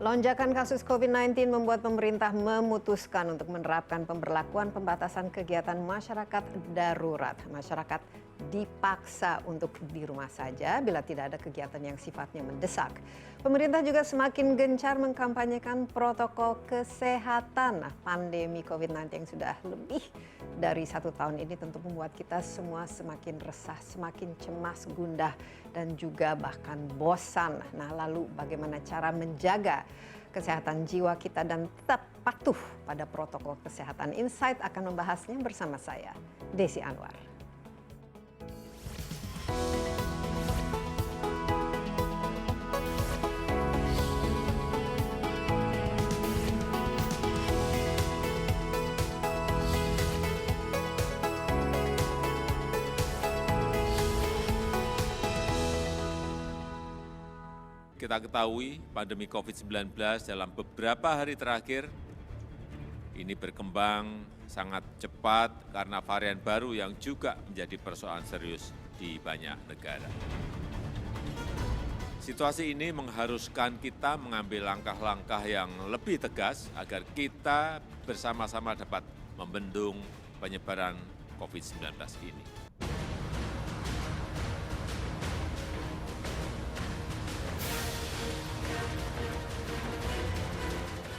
Lonjakan kasus COVID-19 membuat pemerintah memutuskan untuk menerapkan pemberlakuan pembatasan kegiatan masyarakat darurat. Masyarakat dipaksa untuk di rumah saja bila tidak ada kegiatan yang sifatnya mendesak. Pemerintah juga semakin gencar mengkampanyekan protokol kesehatan. Pandemi COVID-19 yang sudah lebih dari 1 tahun ini tentu membuat kita semua semakin resah, semakin cemas, gundah, dan juga bahkan bosan. Nah, lalu bagaimana cara menjaga kesehatan jiwa kita dan tetap patuh pada protokol kesehatan? Insight akan membahasnya bersama saya, Desi Anwar. Kita ketahui pandemi COVID-19 dalam beberapa hari terakhir ini berkembang sangat cepat karena varian baru yang juga menjadi persoalan serius di banyak negara. Situasi ini mengharuskan kita mengambil langkah-langkah yang lebih tegas agar kita bersama-sama dapat membendung penyebaran COVID-19 ini.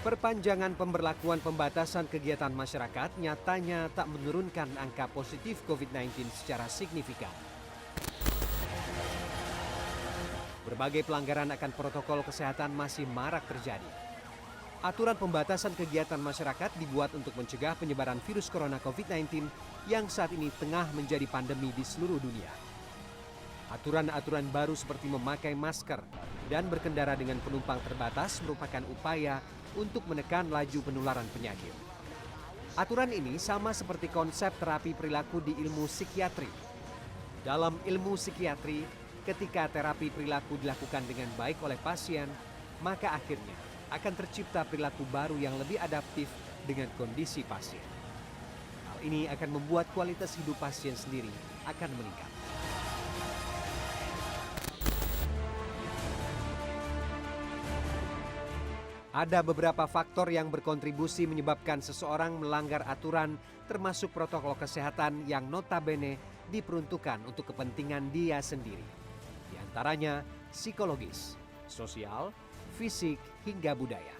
Perpanjangan pemberlakuan pembatasan kegiatan masyarakat nyatanya tak menurunkan angka positif COVID-19 secara signifikan. Berbagai pelanggaran akan protokol kesehatan masih marak terjadi. Aturan pembatasan kegiatan masyarakat dibuat untuk mencegah penyebaran virus corona COVID-19 yang saat ini tengah menjadi pandemi di seluruh dunia. Aturan-aturan baru seperti memakai masker dan berkendara dengan penumpang terbatas merupakan upaya untuk menekan laju penularan penyakit. Aturan ini sama seperti konsep terapi perilaku di ilmu psikiatri. Dalam ilmu psikiatri, ketika terapi perilaku dilakukan dengan baik oleh pasien, maka akhirnya akan tercipta perilaku baru yang lebih adaptif dengan kondisi pasien. Hal ini akan membuat kualitas hidup pasien sendiri akan meningkat. Ada beberapa faktor yang berkontribusi menyebabkan seseorang melanggar aturan, termasuk protokol kesehatan yang notabene diperuntukkan untuk kepentingan dia sendiri. Di antaranya psikologis, sosial, fisik, hingga budaya.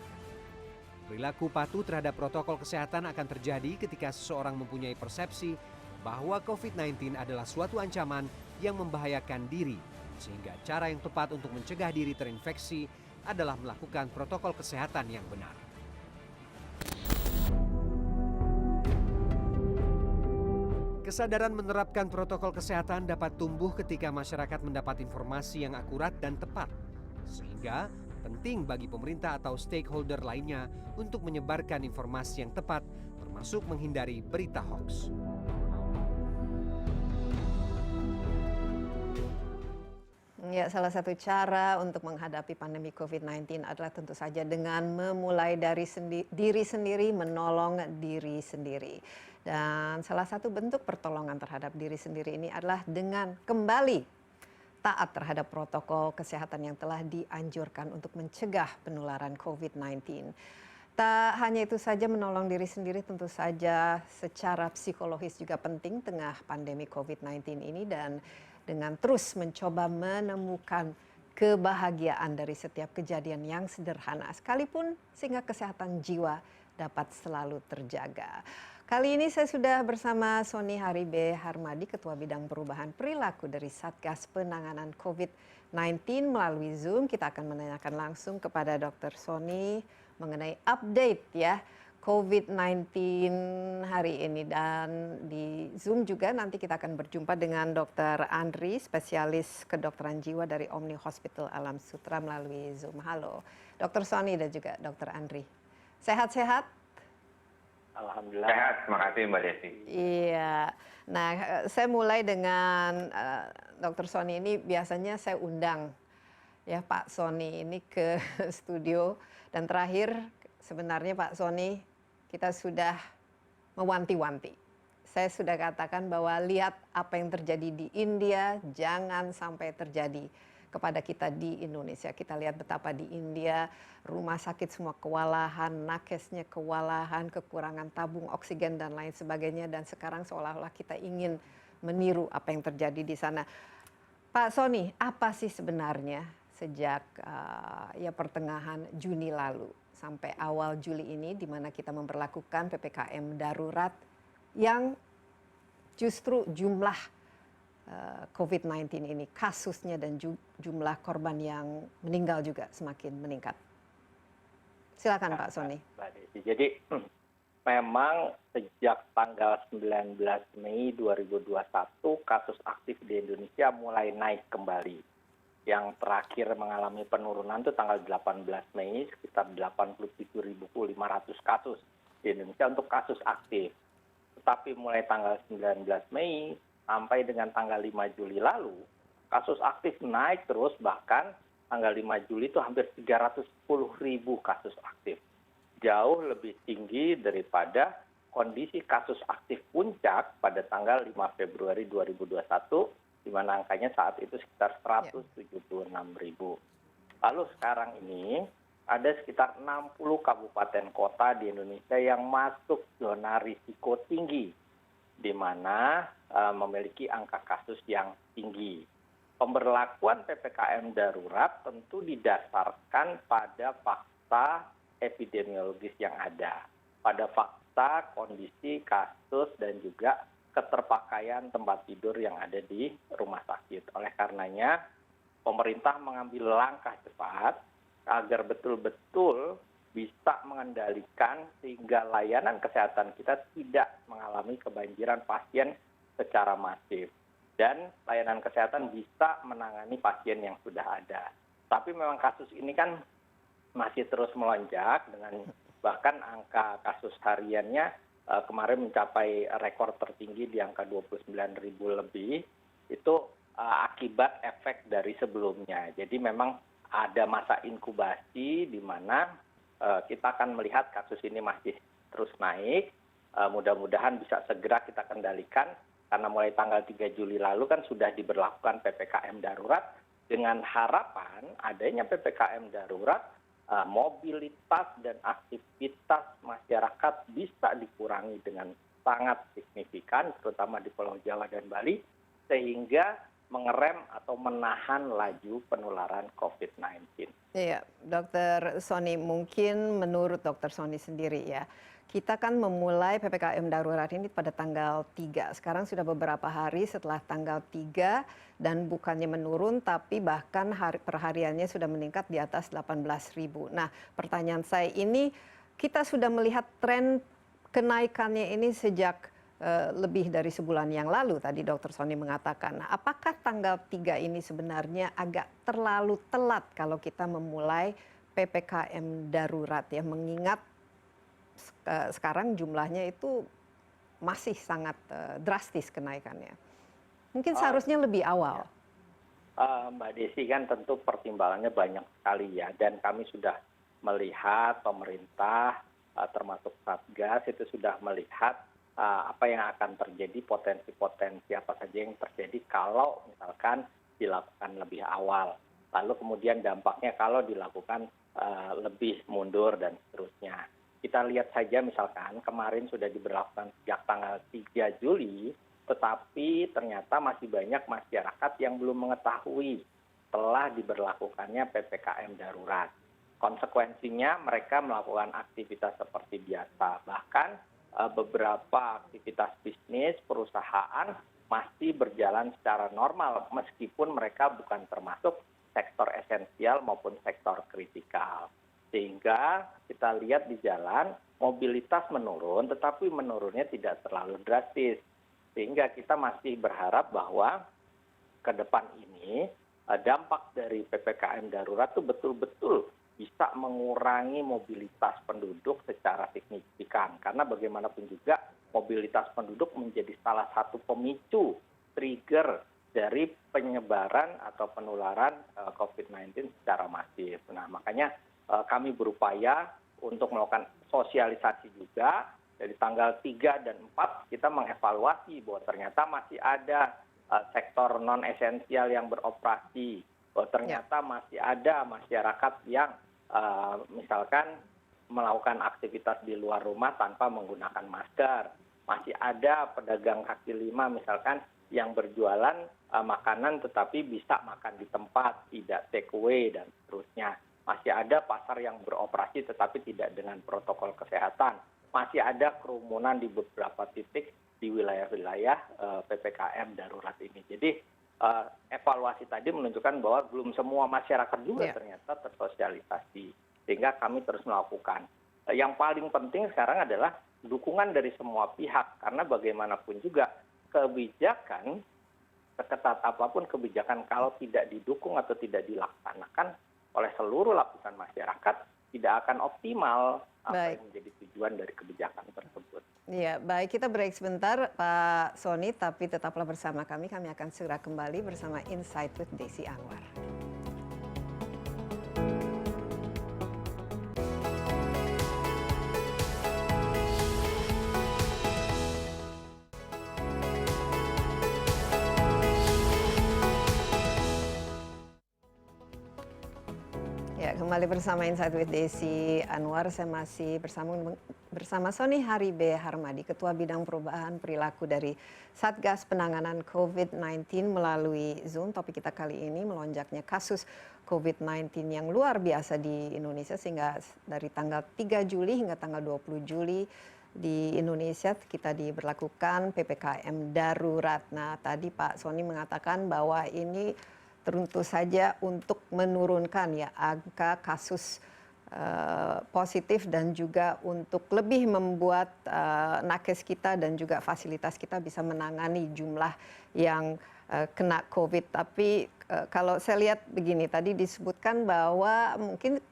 Perilaku patuh terhadap protokol kesehatan akan terjadi ketika seseorang mempunyai persepsi bahwa COVID-19 adalah suatu ancaman yang membahayakan diri, sehingga cara yang tepat untuk mencegah diri terinfeksi adalah melakukan protokol kesehatan yang benar. Kesadaran menerapkan protokol kesehatan dapat tumbuh ketika masyarakat mendapat informasi yang akurat dan tepat, sehingga penting bagi pemerintah atau stakeholder lainnya untuk menyebarkan informasi yang tepat, termasuk menghindari berita hoax. Ya, salah satu cara untuk menghadapi pandemi COVID-19 adalah tentu saja dengan memulai dari diri sendiri, menolong diri sendiri. Dan salah satu bentuk pertolongan terhadap diri sendiri ini adalah dengan kembali taat terhadap protokol kesehatan yang telah dianjurkan untuk mencegah penularan COVID-19. Tak hanya itu saja, menolong diri sendiri tentu saja secara psikologis juga penting tengah pandemi COVID-19 ini, dan dengan terus mencoba menemukan kebahagiaan dari setiap kejadian yang sederhana sekalipun, sehingga kesehatan jiwa dapat selalu terjaga. Kali ini saya sudah bersama Sony Haribe Harmadi, Ketua Bidang Perubahan Perilaku dari Satgas Penanganan COVID-19 melalui Zoom. Kita akan menanyakan langsung kepada Dr. Sony mengenai update ya COVID-19 hari ini, dan di Zoom juga nanti kita akan berjumpa dengan Dr. Andri, spesialis kedokteran jiwa dari Omni Hospital Alam Sutera melalui Zoom. Halo, Dr. Sony dan juga Dr. Andri. Sehat-sehat? Alhamdulillah. Sehat, terima kasih Mbak Desi. Iya, nah saya mulai dengan Dr. Sony ini biasanya saya undang ya Pak Sony ini ke studio, dan terakhir sebenarnya Pak Sony kita sudah mewanti-wanti. Saya sudah katakan bahwa lihat apa yang terjadi di India, jangan sampai terjadi kepada kita di Indonesia. Kita lihat betapa di India rumah sakit semua kewalahan, nakesnya kewalahan, kekurangan tabung oksigen dan lain sebagainya, dan sekarang seolah-olah kita ingin meniru apa yang terjadi di sana. Pak Sony, apa sih sebenarnya sejak ya pertengahan Juni lalu sampai awal Juli ini, di mana kita memperlakukan PPKM darurat yang justru jumlah COVID-19 ini, kasusnya dan jumlah korban yang meninggal juga semakin meningkat? Silakan Pak Sony. Mbak Desi. Jadi memang sejak tanggal 19 Mei 2021 kasus aktif di Indonesia mulai naik kembali. Yang terakhir mengalami penurunan itu tanggal 18 Mei sekitar 87.500 kasus di Indonesia untuk kasus aktif. Tetapi mulai tanggal 19 Mei sampai dengan tanggal 5 Juli lalu, kasus aktif naik terus, bahkan tanggal 5 Juli itu hampir 310.000 kasus aktif. Jauh lebih tinggi daripada kondisi kasus aktif puncak pada tanggal 5 Februari 2021, di mana angkanya saat itu sekitar 176.000. Lalu sekarang ini ada sekitar 60 kabupaten kota di Indonesia yang masuk zona risiko tinggi, di mana memiliki angka kasus yang tinggi. Pemberlakuan PPKM darurat tentu didasarkan pada fakta epidemiologis yang ada, pada fakta kondisi kasus dan juga keterpakaian tempat tidur yang ada di rumah sakit. Oleh karenanya, pemerintah mengambil langkah cepat agar betul-betul bisa mengendalikan sehingga layanan kesehatan kita tidak mengalami kebanjiran pasien secara masif. Dan layanan kesehatan bisa menangani pasien yang sudah ada. Tapi memang kasus ini kan masih terus melonjak, dengan bahkan angka kasus hariannya kemarin mencapai rekor tertinggi di angka 29.000 lebih. Itu akibat efek dari sebelumnya. Jadi memang ada masa inkubasi di mana kita akan melihat kasus ini masih terus naik. Mudah-mudahan bisa segera kita kendalikan, karena mulai tanggal 3 Juli lalu kan sudah diberlakukan PPKM darurat, dengan harapan adanya PPKM darurat, mobilitas dan aktivitas masyarakat bisa dikurangi dengan sangat signifikan, terutama di Pulau Jawa dan Bali, sehingga mengerem atau menahan laju penularan COVID-19. Iya, Dr. Sony, mungkin menurut Dr. Sony sendiri ya, kita kan memulai PPKM darurat ini pada tanggal 3. Sekarang sudah beberapa hari setelah tanggal 3 dan bukannya menurun, tapi bahkan perhariannya sudah meningkat di atas 18.000. Nah, pertanyaan saya ini, kita sudah melihat tren kenaikannya ini sejak lebih dari sebulan yang lalu, tadi Dr. Sony mengatakan. Apakah tanggal 3 ini sebenarnya agak terlalu telat kalau kita memulai PPKM darurat ya, mengingat sekarang jumlahnya itu masih sangat drastis kenaikannya. Mungkin seharusnya lebih awal. Mbak Desi, kan tentu pertimbangannya banyak sekali ya, dan kami sudah melihat pemerintah termasuk Satgas itu sudah melihat apa yang akan terjadi, potensi-potensi apa saja yang terjadi kalau misalkan dilakukan lebih awal. Lalu kemudian dampaknya kalau dilakukan lebih mundur dan seterusnya. Kita lihat saja misalkan kemarin sudah diberlakukan sejak tanggal 3 Juli, tetapi ternyata masih banyak masyarakat yang belum mengetahui telah diberlakukannya PPKM darurat. Konsekuensinya mereka melakukan aktivitas seperti biasa. Bahkan beberapa aktivitas bisnis, perusahaan masih berjalan secara normal meskipun mereka bukan termasuk sektor esensial maupun sektor kritikal. Sehingga kita lihat di jalan mobilitas menurun, tetapi menurunnya tidak terlalu drastis. Sehingga kita masih berharap bahwa ke depan ini dampak dari PPKM darurat itu betul-betul bisa mengurangi mobilitas penduduk secara signifikan. Karena bagaimanapun juga mobilitas penduduk menjadi salah satu pemicu trigger dari penyebaran atau penularan COVID-19 secara masif. Nah, makanya kami berupaya untuk melakukan sosialisasi juga. Dari tanggal 3 dan 4 kita mengevaluasi bahwa ternyata masih ada sektor non-esensial yang beroperasi. bahwa ternyata masih ada masyarakat yang misalkan melakukan aktivitas di luar rumah tanpa menggunakan masker. Masih ada pedagang kaki lima misalkan yang berjualan makanan tetapi bisa makan di tempat, tidak take away dan seterusnya. Masih ada pasar yang beroperasi tetapi tidak dengan protokol kesehatan. Masih ada kerumunan di beberapa titik di wilayah-wilayah PPKM darurat ini. Jadi evaluasi tadi menunjukkan bahwa belum semua masyarakat juga ternyata tersosialisasi. Sehingga kami terus melakukan. Yang paling penting sekarang adalah dukungan dari semua pihak. Karena bagaimanapun juga kebijakan, seketat apapun kebijakan kalau tidak didukung atau tidak dilaksanakan oleh seluruh lapisan masyarakat, tidak akan optimal apa yang menjadi tujuan dari kebijakan tersebut. Ya, baik, kita break sebentar Pak Sony, tapi tetaplah bersama kami. Kami akan segera kembali bersama Insight with Desi Anwar. Ya, kembali bersama Insight with Desi Anwar. Saya masih bersama Sony Haribe Harmadi, Ketua Bidang Perubahan Perilaku dari Satgas Penanganan COVID-19 melalui Zoom. Topik kita kali ini melonjaknya kasus COVID-19 yang luar biasa di Indonesia, sehingga dari tanggal 3 Juli hingga tanggal 20 Juli di Indonesia kita diberlakukan PPKM darurat. Nah, tadi Pak Sony mengatakan bahwa ini tentu saja untuk menurunkan ya angka kasus positif dan juga untuk lebih membuat nakes kita dan juga fasilitas kita bisa menangani jumlah yang kena COVID. Tapi kalau saya lihat begini, tadi disebutkan bahwa mungkin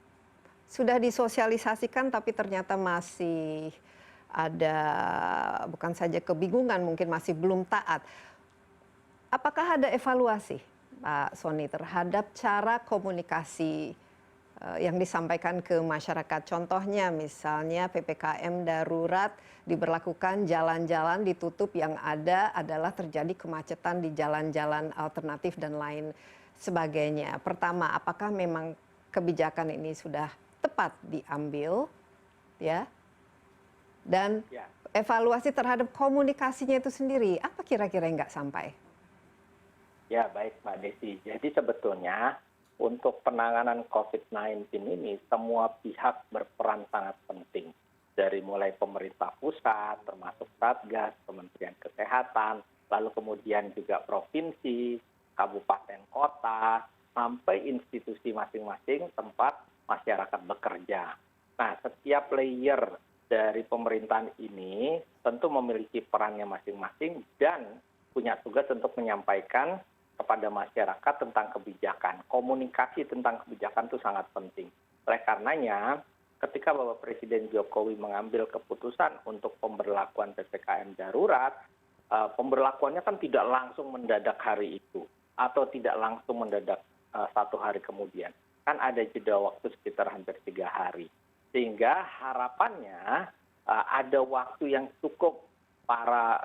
sudah disosialisasikan tapi ternyata masih ada bukan saja kebingungan, mungkin masih belum taat. Apakah ada evaluasi Pak Sony terhadap cara komunikasi yang disampaikan ke masyarakat? Contohnya misalnya PPKM darurat diberlakukan, jalan-jalan ditutup, yang ada adalah terjadi kemacetan di jalan-jalan alternatif dan lain sebagainya. Pertama, apakah memang kebijakan ini sudah tepat diambil, ya? Dan evaluasi terhadap komunikasinya itu sendiri, apa kira-kira yang nggak sampai? Ya, baik Mbak Desi. Jadi sebetulnya untuk penanganan COVID-19 ini semua pihak berperan sangat penting. Dari mulai pemerintah pusat, termasuk Satgas, Kementerian Kesehatan, lalu kemudian juga provinsi, kabupaten kota, sampai institusi masing-masing tempat masyarakat bekerja. Nah, setiap layer dari pemerintahan ini tentu memiliki perannya masing-masing dan punya tugas untuk menyampaikan kepada masyarakat tentang kebijakan. Komunikasi tentang kebijakan itu sangat penting. Oleh karenanya, ketika Bapak Presiden Jokowi mengambil keputusan untuk pemberlakuan PPKM darurat, pemberlakuannya kan tidak langsung mendadak hari itu, atau tidak langsung mendadak 1 hari kemudian. Kan ada jeda waktu sekitar hampir 3 hari. Sehingga harapannya ada waktu yang cukup para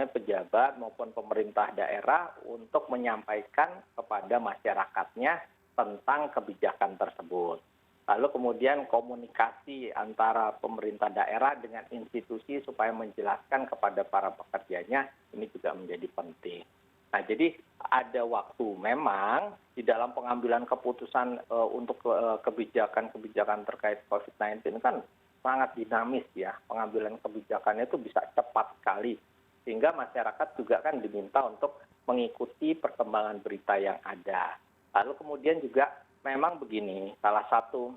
pejabat maupun pemerintah daerah untuk menyampaikan kepada masyarakatnya tentang kebijakan tersebut. Lalu kemudian komunikasi antara pemerintah daerah dengan institusi supaya menjelaskan kepada para pekerjanya ini juga menjadi penting. Nah, jadi ada waktu. Memang di dalam pengambilan keputusan untuk kebijakan-kebijakan terkait COVID-19 kan sangat dinamis ya, pengambilan kebijakannya itu bisa cepat sekali, sehingga masyarakat juga kan diminta untuk mengikuti perkembangan berita yang ada. Lalu kemudian juga memang begini, salah satu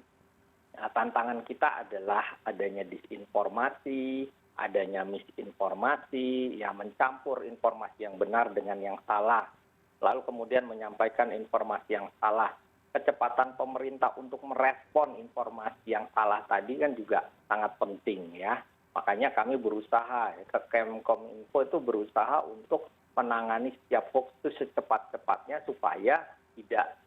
tantangan kita adalah adanya disinformasi, adanya misinformasi, yang mencampur informasi yang benar dengan yang salah, lalu kemudian menyampaikan informasi yang salah. Kecepatan pemerintah untuk merespon informasi yang salah tadi kan juga sangat penting ya. Makanya kami berusaha, Kemkominfo itu berusaha untuk menangani setiap hoax itu secepat-cepatnya supaya tidak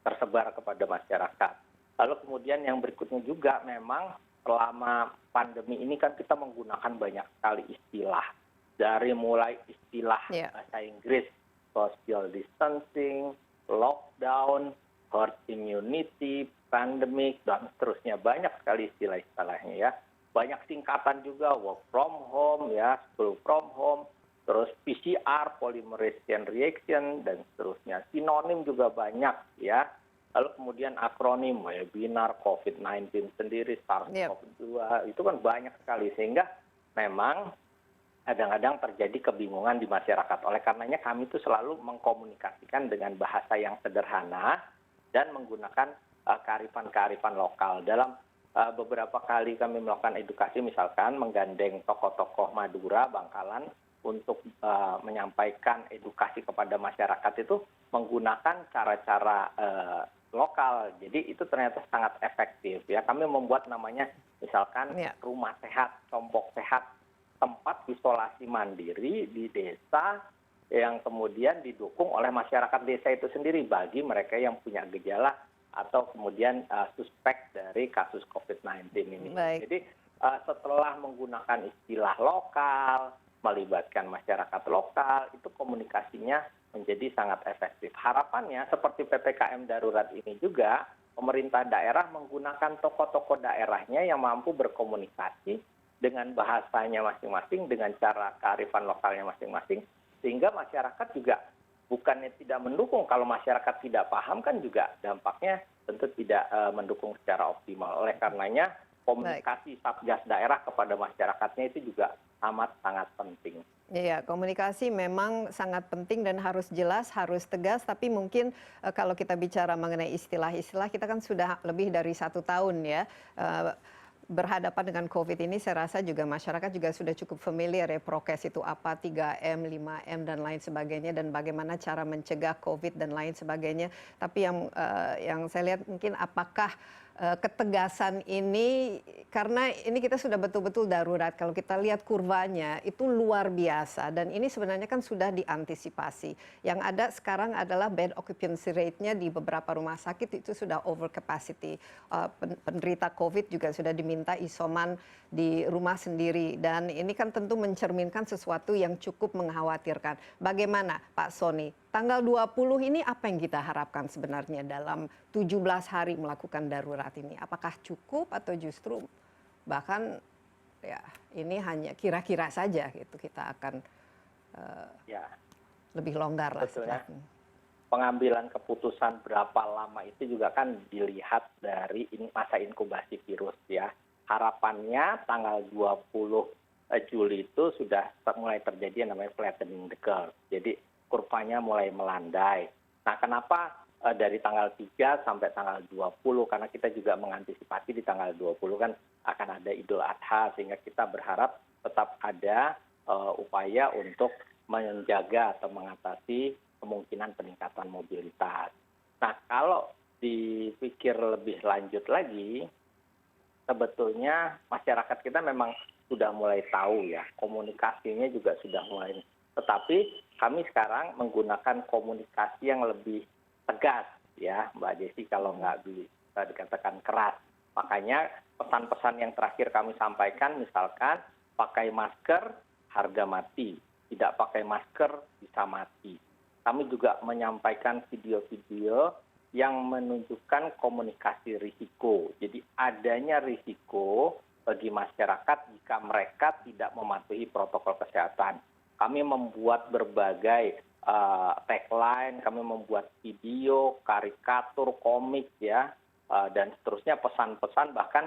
tersebar kepada masyarakat. Lalu kemudian yang berikutnya juga memang selama pandemi ini kan kita menggunakan banyak sekali istilah. Dari mulai istilah bahasa Inggris, social distancing, lockdown, herd immunity, pandemic, dan seterusnya. Banyak sekali istilah-istilahnya ya. Banyak singkatan juga, work from home, ya, school from home, terus PCR, polymerase chain reaction, dan seterusnya. Sinonim juga banyak ya. Lalu kemudian akronim, webinar, COVID-19 sendiri, SARS-CoV-2, itu kan banyak sekali. Sehingga memang kadang-kadang terjadi kebingungan di masyarakat. Oleh karenanya kami itu selalu mengkomunikasikan dengan bahasa yang sederhana dan menggunakan kearifan-kearifan lokal. Dalam beberapa kali kami melakukan edukasi, misalkan menggandeng tokoh-tokoh Madura, Bangkalan, untuk menyampaikan edukasi kepada masyarakat itu menggunakan cara-cara lokal. Jadi itu ternyata sangat efektif. Ya, kami membuat namanya misalkan rumah sehat, kelompok sehat, tempat isolasi mandiri di desa yang kemudian didukung oleh masyarakat desa itu sendiri bagi mereka yang punya gejala atau kemudian suspek dari kasus COVID-19 ini. Jadi setelah menggunakan istilah lokal, melibatkan masyarakat lokal, itu komunikasinya menjadi sangat efektif. Harapannya seperti PPKM darurat ini juga, pemerintah daerah menggunakan tokoh-tokoh daerahnya yang mampu berkomunikasi dengan bahasanya masing-masing, dengan cara kearifan lokalnya masing-masing, sehingga masyarakat juga bukannya tidak mendukung. Kalau masyarakat tidak paham kan juga dampaknya tentu tidak mendukung secara optimal. Oleh karenanya komunikasi Satgas daerah kepada masyarakatnya itu juga amat sangat penting. Iya, komunikasi memang sangat penting dan harus jelas, harus tegas. Tapi mungkin kalau kita bicara mengenai istilah-istilah, kita kan sudah lebih dari 1 tahun ya berhadapan dengan COVID ini. Saya rasa juga masyarakat juga sudah cukup familiar ya, prokes itu apa, 3M, 5M dan lain sebagainya, dan bagaimana cara mencegah COVID dan lain sebagainya. Tapi yang saya lihat mungkin apakah ketegasan ini, karena ini kita sudah betul-betul darurat. Kalau kita lihat kurvanya itu luar biasa, dan ini sebenarnya kan sudah diantisipasi. Yang ada sekarang adalah bed occupancy rate-nya di beberapa rumah sakit itu sudah over capacity. Penderita COVID juga sudah diminta isoman di rumah sendiri, dan ini kan tentu mencerminkan sesuatu yang cukup mengkhawatirkan. Bagaimana Pak Sony? Tanggal 20 ini apa yang kita harapkan sebenarnya dalam 17 hari melakukan darurat ini? Apakah cukup atau justru bahkan ya ini hanya kira-kira saja gitu, kita akan lebih longgar lah. Pengambilan keputusan berapa lama itu juga kan dilihat dari masa inkubasi virus ya. Harapannya tanggal 20 Juli itu sudah mulai terjadi yang namanya flattening the curve. Jadi kurvanya mulai melandai. Nah, kenapa dari tanggal 3 sampai tanggal 20? Karena kita juga mengantisipasi di tanggal 20 kan akan ada Idul Adha, sehingga kita berharap tetap ada upaya untuk menjaga atau mengatasi kemungkinan peningkatan mobilitas. Nah, kalau dipikir lebih lanjut lagi, sebetulnya masyarakat kita memang sudah mulai tahu ya, komunikasinya juga sudah mulai. Tetapi kami sekarang menggunakan komunikasi yang lebih tegas ya, Mbak Desi, kalau nggak bisa dikatakan keras. Makanya pesan-pesan yang terakhir kami sampaikan, misalkan pakai masker harga mati, tidak pakai masker bisa mati. Kami juga menyampaikan video-video yang menunjukkan komunikasi risiko. Jadi adanya risiko bagi masyarakat jika mereka tidak mematuhi protokol kesehatan. Kami membuat berbagai tagline, kami membuat video, karikatur, komik ya, dan seterusnya, pesan-pesan. Bahkan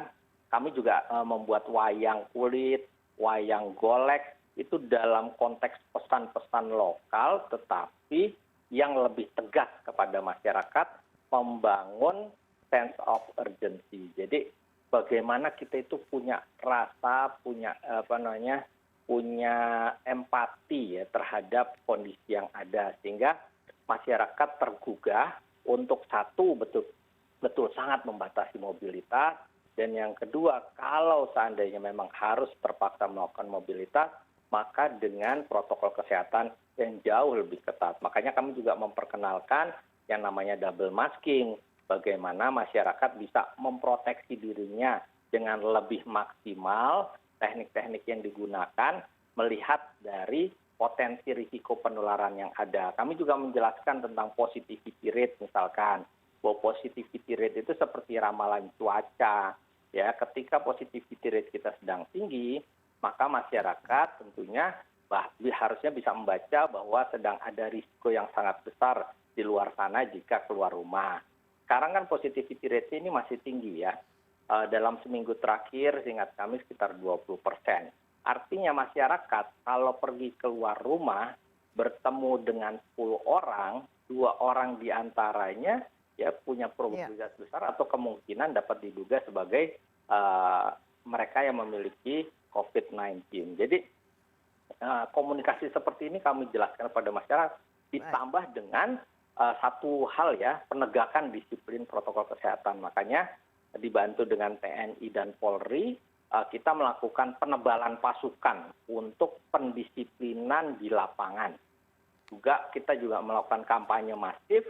kami juga membuat wayang kulit, wayang golek, itu dalam konteks pesan-pesan lokal, tetapi yang lebih tegas kepada masyarakat, membangun sense of urgency. Jadi bagaimana kita itu punya rasa, punya punya empati ya terhadap kondisi yang ada, sehingga masyarakat tergugah untuk satu betul sangat membatasi mobilitas, dan yang kedua, kalau seandainya memang harus terpaksa melakukan mobilitas, maka dengan protokol kesehatan yang jauh lebih ketat. Makanya kami juga memperkenalkan yang namanya double masking, bagaimana masyarakat bisa memproteksi dirinya dengan lebih maksimal, teknik-teknik yang digunakan melihat dari potensi risiko penularan yang ada. Kami juga menjelaskan tentang positivity rate misalkan, bahwa positivity rate itu seperti ramalan cuaca. Ya, ketika positivity rate kita sedang tinggi, maka masyarakat tentunya harusnya bisa membaca bahwa sedang ada risiko yang sangat besar di luar sana jika keluar rumah. Sekarang kan positivity rate ini masih tinggi ya. Dalam seminggu terakhir seingat kami sekitar 20%. Artinya masyarakat kalau pergi keluar rumah bertemu dengan 10 orang, 2 orang diantaranya ya punya probabilitas besar atau kemungkinan dapat diduga sebagai mereka yang memiliki COVID-19. Jadi komunikasi seperti ini kami jelaskan pada masyarakat ditambah dengan satu hal ya, penegakan disiplin protokol kesehatan. Makanya dibantu dengan TNI dan Polri, kita melakukan penebalan pasukan untuk pendisiplinan di lapangan. Juga kita juga melakukan kampanye masif,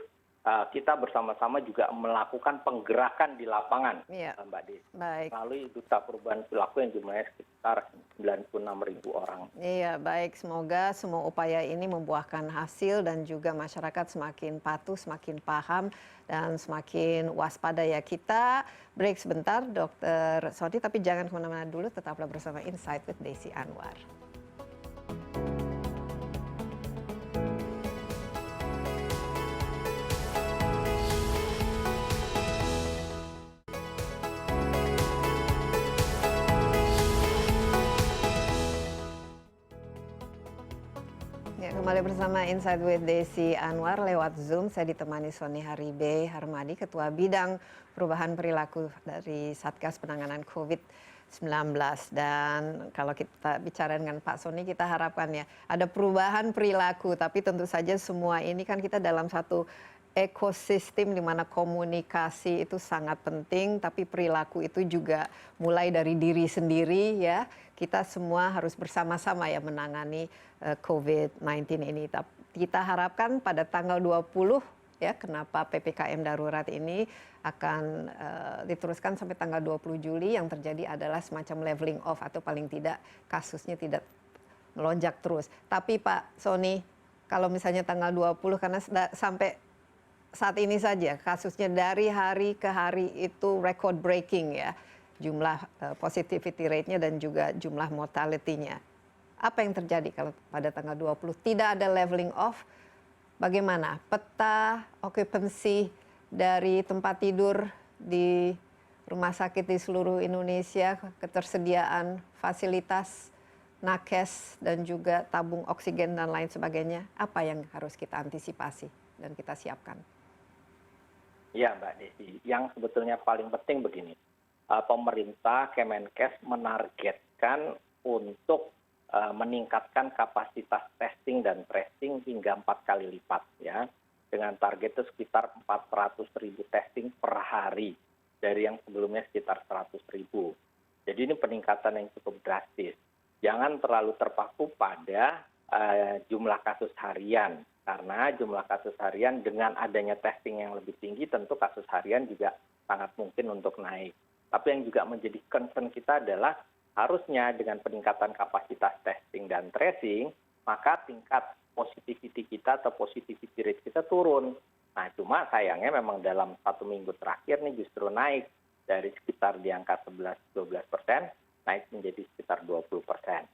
kita bersama-sama juga melakukan penggerakan di lapangan, Mbak Desi. Melalui Duta Perubahan Perilaku yang jumlahnya sekitar 96.000 orang. Iya, baik. Semoga semua upaya ini membuahkan hasil dan juga masyarakat semakin patuh, semakin paham, dan semakin waspada ya. Kita break sebentar, Dr. Sony, tapi jangan kemana-mana dulu, tetaplah bersama Insight with Desi Anwar. Kembali bersama Insight with Desi Anwar lewat Zoom. Saya ditemani Sony Haribe Harmadi, Ketua Bidang Perubahan Perilaku dari Satgas Penanganan COVID-19. Dan kalau kita bicara dengan Pak Sony, kita harapkan ya ada perubahan perilaku. Tapi tentu saja semua ini kan kita dalam satu ekosistem di mana komunikasi itu sangat penting, tapi perilaku itu juga mulai dari diri sendiri ya. Kita semua harus bersama-sama ya menangani COVID-19 ini. Kita harapkan pada tanggal 20 ya, kenapa PPKM darurat ini akan diteruskan sampai tanggal 20 Juli, yang terjadi adalah semacam leveling off atau paling tidak kasusnya tidak melonjak terus. Tapi Pak Sony, kalau misalnya tanggal 20, karena sampai saat ini saja kasusnya dari hari ke hari itu record breaking ya, jumlah positivity rate-nya dan juga jumlah mortality-nya. Apa yang terjadi kalau pada tanggal 20 tidak ada leveling off? Bagaimana peta occupancy dari tempat tidur di rumah sakit di seluruh Indonesia, ketersediaan fasilitas nakes dan juga tabung oksigen dan lain sebagainya? Apa yang harus kita antisipasi dan kita siapkan? Ya Mbak Desi, yang sebetulnya paling penting begini. Pemerintah Kemenkes menargetkan untuk meningkatkan kapasitas testing dan tracing hingga 4 kali lipat ya, dengan target itu sekitar 400.000 testing per hari dari yang sebelumnya sekitar 100.000. Jadi ini peningkatan yang cukup drastis. Jangan terlalu terpaku pada jumlah kasus harian, karena jumlah kasus harian dengan adanya testing yang lebih tinggi tentu kasus harian juga sangat mungkin untuk naik. Tapi yang juga menjadi concern kita adalah harusnya dengan peningkatan kapasitas testing dan tracing, maka tingkat positivity kita atau positivity rate kita turun. Nah, cuma sayangnya memang dalam 1 minggu terakhir nih justru naik dari sekitar di angka 11-12%, naik menjadi sekitar 20%.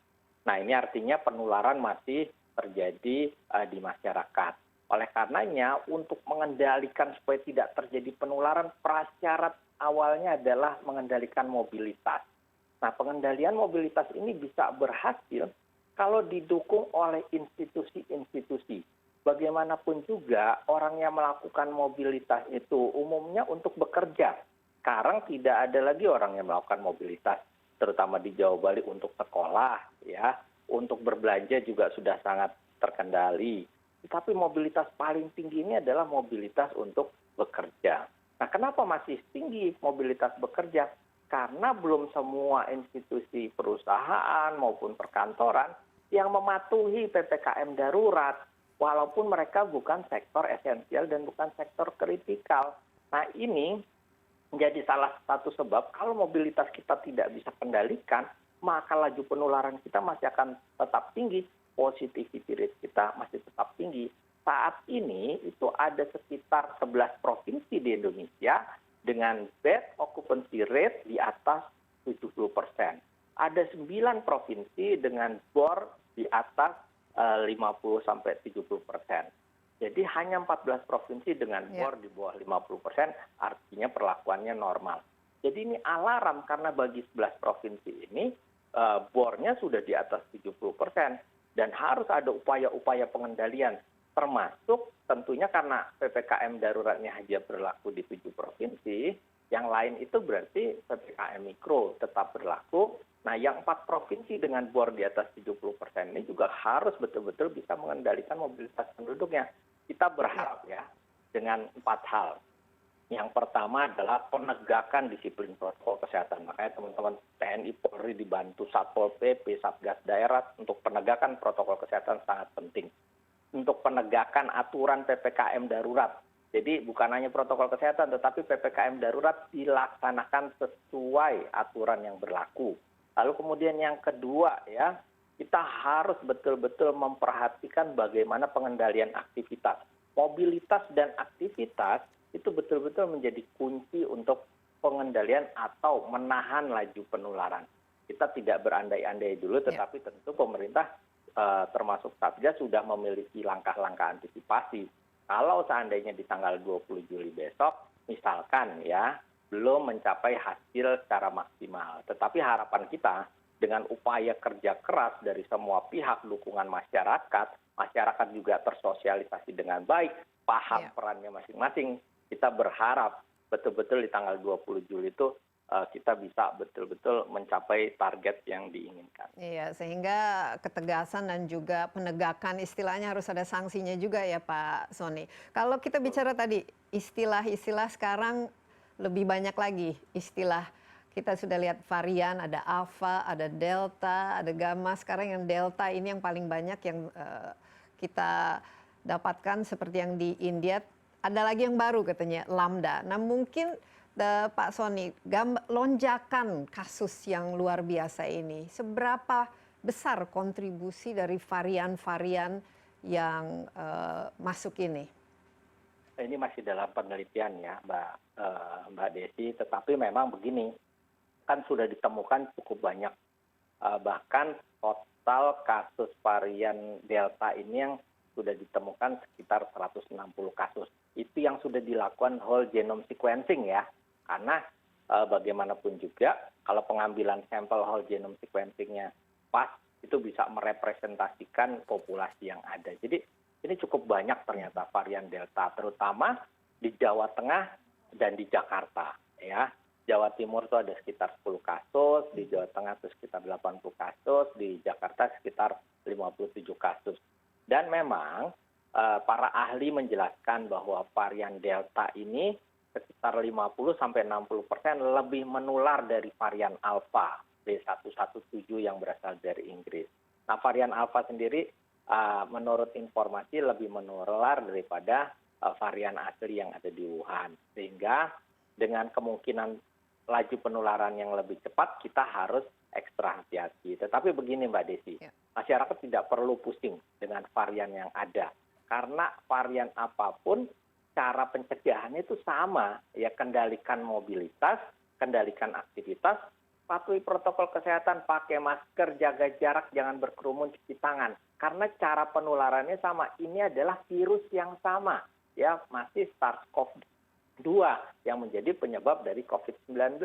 Nah, ini artinya penularan masih terjadi di masyarakat. Oleh karenanya, untuk mengendalikan supaya tidak terjadi penularan, prasyarat awalnya adalah mengendalikan mobilitas. Nah, pengendalian mobilitas ini bisa berhasil kalau didukung oleh institusi-institusi. Bagaimanapun juga orang yang melakukan mobilitas itu umumnya untuk bekerja. Sekarang tidak ada lagi orang yang melakukan mobilitas, terutama di Jawa Bali untuk sekolah, ya, untuk berbelanja juga sudah sangat terkendali. Tapi mobilitas paling tinggi ini adalah mobilitas untuk bekerja. Nah, kenapa masih tinggi mobilitas bekerja? Karena belum semua institusi perusahaan maupun perkantoran yang mematuhi PPKM darurat, walaupun mereka bukan sektor esensial dan bukan sektor kritikal. Nah, ini menjadi salah satu sebab kalau mobilitas kita tidak bisa kendalikan, maka laju penularan kita masih akan tetap tinggi positivity rate kita masih tetap tinggi. Saat ini itu ada sekitar 11 provinsi di Indonesia dengan bed occupancy rate di atas 70%. Ada 9 provinsi dengan bor di atas 50-70%. Jadi hanya 14 provinsi dengan bor di bawah 50%, artinya perlakuannya normal. Jadi ini alarm karena bagi 11 provinsi ini bornya sudah di atas 70% dan harus ada upaya-upaya pengendalian, termasuk tentunya karena PPKM daruratnya hanya berlaku di 7 provinsi, yang lain itu berarti PPKM mikro tetap berlaku. Nah, yang 4 provinsi dengan bor di atas 70% ini juga harus betul-betul bisa mengendalikan mobilitas penduduknya. Kita berharap ya dengan 4 hal. Yang pertama adalah penegakan disiplin protokol kesehatan. Makanya teman-teman TNI Polri dibantu Satpol PP, Satgas Daerah untuk penegakan protokol kesehatan sangat penting. Untuk penegakan aturan PPKM darurat. Jadi bukan hanya protokol kesehatan, tetapi PPKM darurat dilaksanakan sesuai aturan yang berlaku. Lalu kemudian yang kedua ya, kita harus betul-betul memperhatikan bagaimana pengendalian aktivitas. Mobilitas dan aktivitas itu betul-betul menjadi kunci untuk pengendalian atau menahan laju penularan. Kita tidak berandai-andai dulu, tetapi tentu pemerintah termasuk Satgas sudah memiliki langkah-langkah antisipasi. Kalau seandainya di tanggal 20 Juli besok, misalkan ya, belum mencapai hasil secara maksimal. Tetapi harapan kita dengan upaya kerja keras dari semua pihak, dukungan masyarakat, masyarakat juga tersosialisasi dengan baik, paham perannya masing-masing, kita berharap betul-betul di tanggal 20 Juli itu kita bisa betul-betul mencapai target yang diinginkan. Iya, sehingga ketegasan dan juga penegakan istilahnya harus ada sanksinya juga ya Pak Sony. Kalau kita bicara tadi istilah-istilah sekarang lebih banyak lagi istilah. Kita sudah lihat varian, ada Alpha, ada Delta, ada Gamma. Sekarang yang Delta ini yang paling banyak yang kita dapatkan seperti yang di India. Ada lagi yang baru katanya, Lambda. Nah mungkin Pak Sony, lonjakan kasus yang luar biasa ini, seberapa besar kontribusi dari varian-varian yang masuk ini? Ini masih dalam penelitian ya Mbak Desi, tetapi memang begini, kan sudah ditemukan cukup banyak. Bahkan total kasus varian Delta ini yang sudah ditemukan sekitar 160 kasus. Itu yang sudah dilakukan whole genome sequencing ya. Karena bagaimanapun juga kalau pengambilan sampel whole genome sequencingnya pas, itu bisa merepresentasikan populasi yang ada. Jadi ini cukup banyak ternyata varian Delta, terutama di Jawa Tengah dan di Jakarta. Ya. Jawa Timur itu ada sekitar 10 kasus, di Jawa Tengah itu sekitar 80 kasus, di Jakarta sekitar 57 kasus. Dan memang para ahli menjelaskan bahwa varian Delta ini sekitar 50-60% lebih menular dari varian Alpha B117 yang berasal dari Inggris. Nah, varian Alpha sendiri menurut informasi lebih menular daripada varian asli yang ada di Wuhan. Sehingga dengan kemungkinan laju penularan yang lebih cepat, kita harus ekstra hati-hati. Tetapi begini Mbak Desi, masyarakat tidak perlu pusing dengan varian yang ada. Karena varian apapun, cara pencegahannya itu sama, ya kendalikan mobilitas, kendalikan aktivitas, patuhi protokol kesehatan, pakai masker, jaga jarak, jangan berkerumun, cuci tangan. Karena cara penularannya sama, ini adalah virus yang sama, ya masih SARS-CoV-2 yang menjadi penyebab dari COVID-19.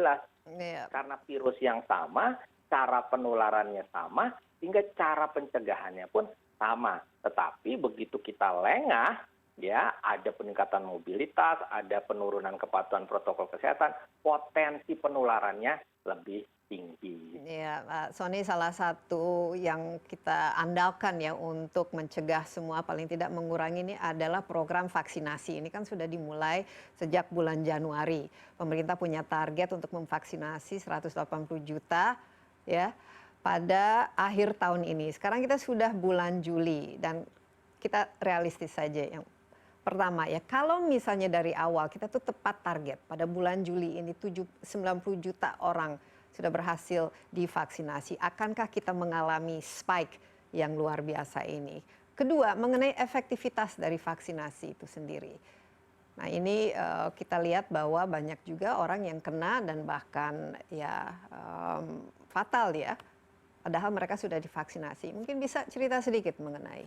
Karena virus yang sama, cara penularannya sama, sehingga cara pencegahannya pun sama. Tetapi begitu kita lengah, ya ada peningkatan mobilitas, ada penurunan kepatuhan protokol kesehatan, potensi penularannya lebih tinggi. Ya, Pak Sony, salah satu yang kita andalkan ya untuk mencegah semua, paling tidak mengurangi ini adalah program vaksinasi. Ini kan sudah dimulai sejak bulan Januari. Pemerintah punya target untuk memvaksinasi 180 juta ya pada akhir tahun ini. Sekarang kita sudah bulan Juli dan kita realistis saja. Yang pertama ya, kalau misalnya dari awal kita tuh tepat target pada bulan Juli ini 90 juta orang sudah berhasil divaksinasi, akankah kita mengalami spike yang luar biasa ini. Kedua, mengenai efektivitas dari vaksinasi itu sendiri. Nah ini kita lihat bahwa banyak juga orang yang kena dan bahkan ya fatal ya, padahal mereka sudah divaksinasi. Mungkin bisa cerita sedikit mengenai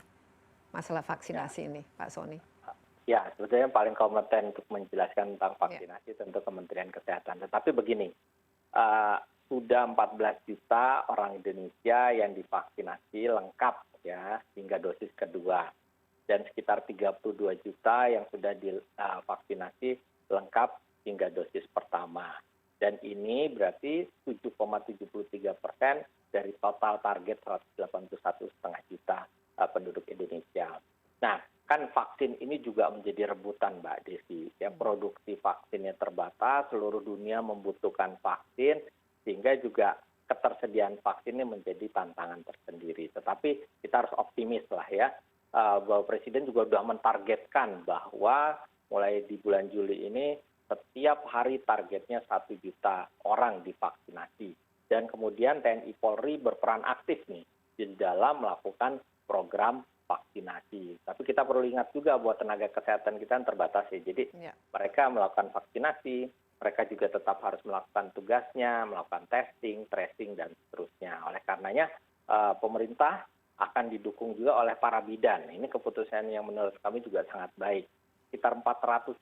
masalah vaksinasi ini, Pak Sony. Ya, sebetulnya yang paling kompeten untuk menjelaskan tentang vaksinasi tentu Kementerian Kesehatan. Tetapi begini, sudah 14 juta orang Indonesia yang divaksinasi lengkap ya hingga dosis kedua. Dan sekitar 32 juta yang sudah divaksinasi lengkap hingga dosis pertama. Dan ini berarti 7,73% dari total target 181,5 juta penduduk Indonesia. Nah, kan vaksin ini juga menjadi rebutan, Mbak Desi. Ya, produksi vaksinnya terbatas, seluruh dunia membutuhkan vaksin, sehingga juga ketersediaan vaksinnya menjadi tantangan tersendiri. Tetapi kita harus optimis lah ya. Bahwa Presiden juga sudah mentargetkan bahwa mulai di bulan Juli ini setiap hari targetnya 1 juta orang divaksinasi. Dan kemudian TNI Polri berperan aktif nih di dalam melakukan program vaksinasi. Tapi kita perlu ingat juga bahwa tenaga kesehatan kita terbatas ya. Jadi mereka melakukan vaksinasi, mereka juga tetap harus melakukan tugasnya, melakukan testing, tracing, dan seterusnya. Oleh karenanya pemerintah akan didukung juga oleh para bidan. Ini keputusan yang menurut kami juga sangat baik. Sekitar 400.000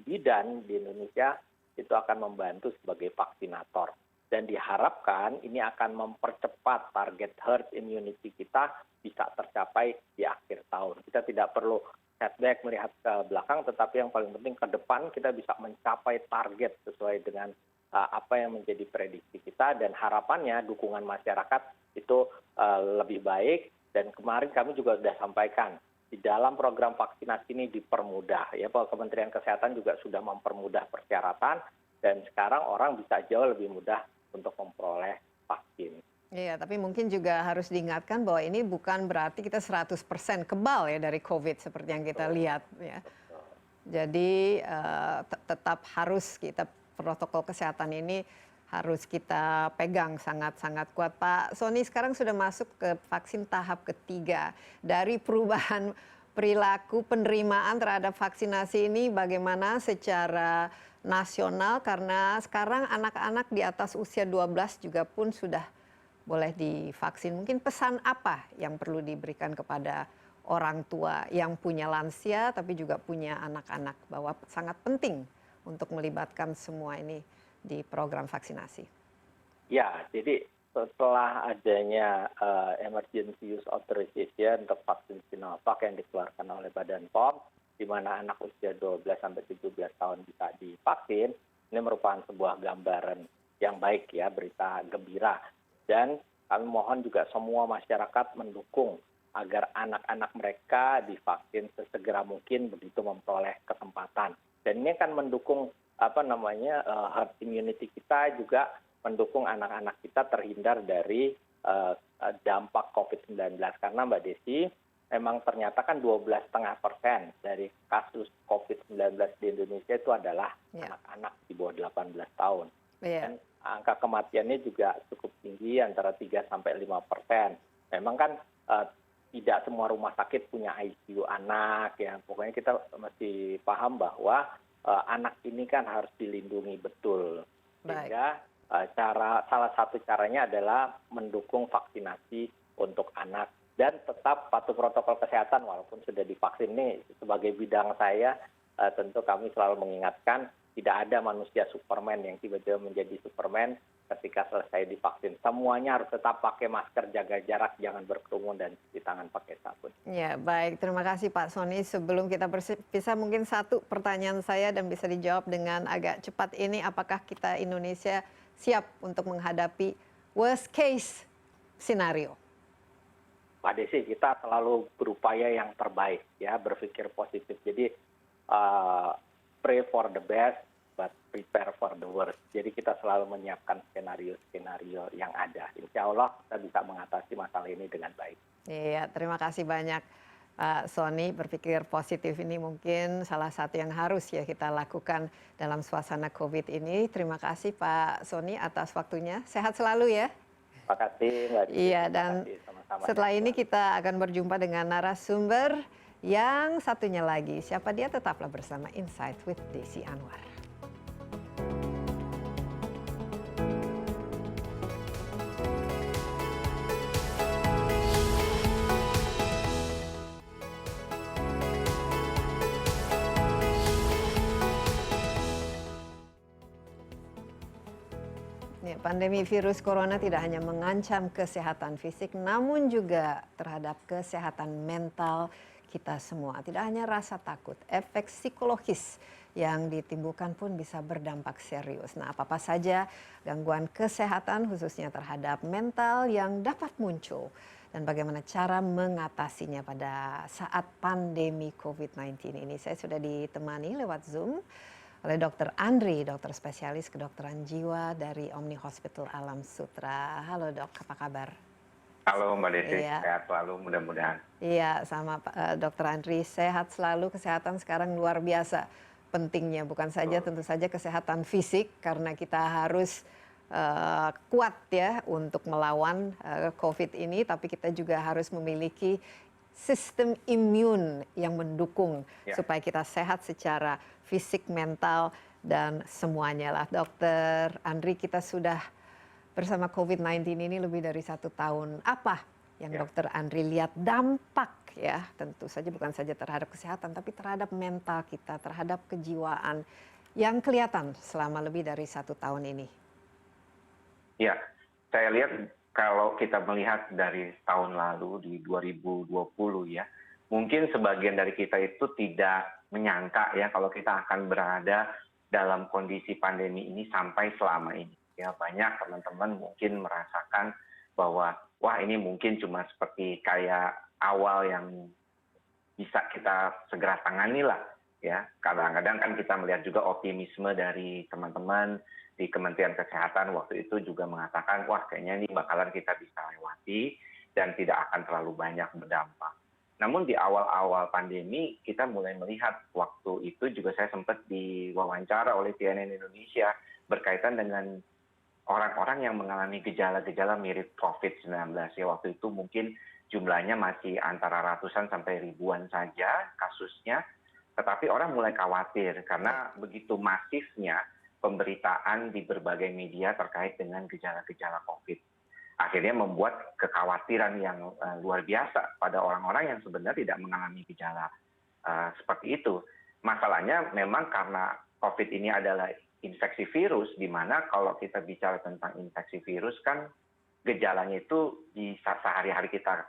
bidan di Indonesia itu akan membantu sebagai vaksinator. Dan diharapkan ini akan mempercepat target herd immunity kita bisa tercapai di akhir tahun. Kita tidak perlu setback melihat ke belakang, tetapi yang paling penting ke depan kita bisa mencapai target sesuai dengan apa yang menjadi prediksi kita, dan harapannya dukungan masyarakat itu lebih baik. Dan kemarin kami juga sudah sampaikan di dalam program vaksinasi ini dipermudah ya, bahwa Kementerian Kesehatan juga sudah mempermudah persyaratan dan sekarang orang bisa jauh lebih mudah untuk memperoleh vaksin. Iya, tapi mungkin juga harus diingatkan bahwa ini bukan berarti kita 100% kebal ya dari COVID seperti yang kita lihat ya. Jadi tetap harus kita protokol kesehatan ini harus kita pegang sangat-sangat kuat. Pak Sony sekarang sudah masuk ke vaksin tahap ketiga. Dari perubahan perilaku penerimaan terhadap vaksinasi ini bagaimana secara nasional, karena sekarang anak-anak di atas usia 12 juga pun sudah boleh divaksin. Mungkin pesan apa yang perlu diberikan kepada orang tua yang punya lansia tapi juga punya anak-anak, bahwa sangat penting untuk melibatkan semua ini di program vaksinasi? Ya, jadi setelah adanya emergency use authorization untuk vaksin Sinovac yang dikeluarkan oleh Badan POM, di mana anak usia 12 sampai 17 tahun bisa divaksin, ini merupakan sebuah gambaran yang baik ya, berita gembira. Dan kami mohon juga semua masyarakat mendukung agar anak-anak mereka divaksin sesegera mungkin begitu memperoleh kesempatan. Dan ini akan mendukung herd immunity kita, juga mendukung anak-anak kita terhindar dari dampak COVID-19. Karena Mbak Desi, memang ternyata kan 12,5% dari kasus COVID-19 di Indonesia itu adalah anak-anak di bawah 18 tahun. Dan angka kematiannya juga cukup tinggi, antara 3-5%. Memang kan tidak semua rumah sakit punya ICU anak ya. Pokoknya kita mesti paham bahwa anak ini kan harus dilindungi betul. Sehingga salah satu caranya adalah mendukung vaksinasi untuk anak dan tetap patuh protokol kesehatan walaupun sudah divaksin. Nih sebagai bidang saya tentu kami selalu mengingatkan tidak ada manusia Superman yang tiba-tiba menjadi Superman ketika selesai divaksin. Semuanya harus tetap pakai masker, jaga jarak, jangan berkerumun, dan cuci tangan pakai sabun. Ya, baik. Terima kasih Pak Sony. Sebelum kita berpisah, mungkin satu pertanyaan saya dan bisa dijawab dengan agak cepat ini. Apakah kita Indonesia siap untuk menghadapi worst case scenario? Pak Desi, kita selalu berupaya yang terbaik, ya, berpikir positif. Jadi, pray for the best, but prepare for the worst. Jadi kita selalu menyiapkan skenario-skenario yang ada. Insya Allah kita bisa mengatasi masalah ini dengan baik. Iya, terima kasih banyak Pak Sony. Berpikir positif ini mungkin salah satu yang harus ya kita lakukan dalam suasana COVID ini. Terima kasih Pak Sony atas waktunya. Sehat selalu ya. Terima kasih Mbak Desi. Iya, Terima dan kasih sama-sama. setelah ini kita akan berjumpa dengan narasumber yang satunya lagi. Siapa dia? Tetaplah bersama Insight with Desi Anwar. Ya, pandemi virus corona tidak hanya mengancam kesehatan fisik, namun juga terhadap kesehatan mental kita semua. Tidak hanya rasa takut, efek psikologis yang ditimbulkan pun bisa berdampak serius. Nah, apa-apa saja gangguan kesehatan khususnya terhadap mental yang dapat muncul dan bagaimana cara mengatasinya pada saat pandemi COVID-19 ini. Saya sudah ditemani lewat Zoom oleh Dr. Andri, dokter spesialis kedokteran jiwa dari Omni Hospital Alam Sutra. Halo dok, apa kabar? Halo Mbak Desi, Iya. sehat selalu mudah-mudahan. Iya, sama Dr. Andri, sehat selalu. Kesehatan sekarang luar biasa pentingnya, bukan saja tentu saja kesehatan fisik, karena kita harus kuat ya untuk melawan COVID ini, tapi kita juga harus memiliki sistem imun yang mendukung supaya kita sehat secara fisik, mental, dan semuanya lah. Dokter Andri, kita sudah bersama COVID-19 ini lebih dari 1 tahun. Apa yang Dokter Andri lihat dampak ya, tentu saja bukan saja terhadap kesehatan, tapi terhadap mental kita, terhadap kejiwaan yang kelihatan selama lebih dari 1 tahun ini? Ya, saya lihat kalau kita melihat dari tahun lalu di 2020 ya, mungkin sebagian dari kita itu tidak menyangka ya kalau kita akan berada dalam kondisi pandemi ini sampai selama ini. Ya, banyak teman-teman mungkin merasakan bahwa wah ini mungkin cuma seperti kayak awal yang bisa kita segera tangani lah ya. Kadang-kadang kan kita melihat juga optimisme dari teman-teman di Kementerian Kesehatan waktu itu juga mengatakan wah kayaknya ini bakalan kita bisa lewati dan tidak akan terlalu banyak berdampak. Namun di awal-awal pandemi kita mulai melihat waktu itu juga saya sempat diwawancara oleh CNN Indonesia berkaitan dengan orang-orang yang mengalami gejala-gejala mirip COVID-19 ya. Waktu itu mungkin jumlahnya masih antara ratusan sampai ribuan saja kasusnya, tetapi orang mulai khawatir karena begitu masifnya pemberitaan di berbagai media terkait dengan gejala-gejala COVID. Akhirnya membuat kekhawatiran yang luar biasa pada orang-orang yang sebenarnya tidak mengalami gejala seperti itu. Masalahnya memang karena COVID ini adalah infeksi virus, di mana kalau kita bicara tentang infeksi virus kan gejalanya itu di sehari-hari kita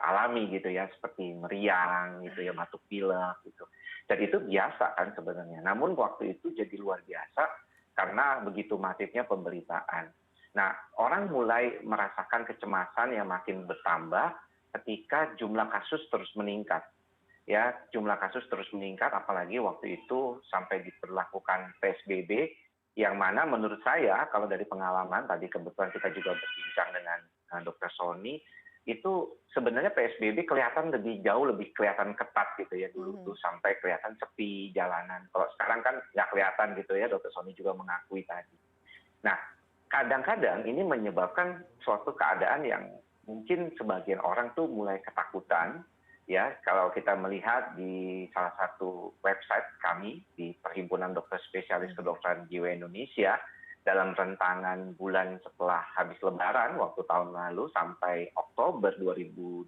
alami gitu ya, seperti meriang gitu ya, batuk pilek gitu. Dan itu biasa kan sebenarnya. Namun waktu itu jadi luar biasa karena begitu masifnya pemberitaan. Nah, orang mulai merasakan kecemasan yang makin bertambah ketika jumlah kasus terus meningkat. Ya, jumlah kasus terus meningkat, apalagi waktu itu sampai diberlakukan PSBB, yang mana menurut saya, kalau dari pengalaman, tadi kebetulan kita juga berbincang dengan Dr. Sony, itu sebenarnya PSBB kelihatan jauh lebih kelihatan ketat gitu ya, dulu tuh sampai kelihatan sepi jalanan. Kalau sekarang kan nggak kelihatan gitu ya, Dr. Sony juga mengakui tadi. Nah, kadang-kadang ini menyebabkan suatu keadaan yang mungkin sebagian orang tuh mulai ketakutan, ya. Kalau kita melihat di salah satu website kami, di Perhimpunan Dokter Spesialis Kedokteran Jiwa Indonesia, dalam rentangan bulan setelah habis Lebaran, waktu tahun lalu sampai Oktober 2020,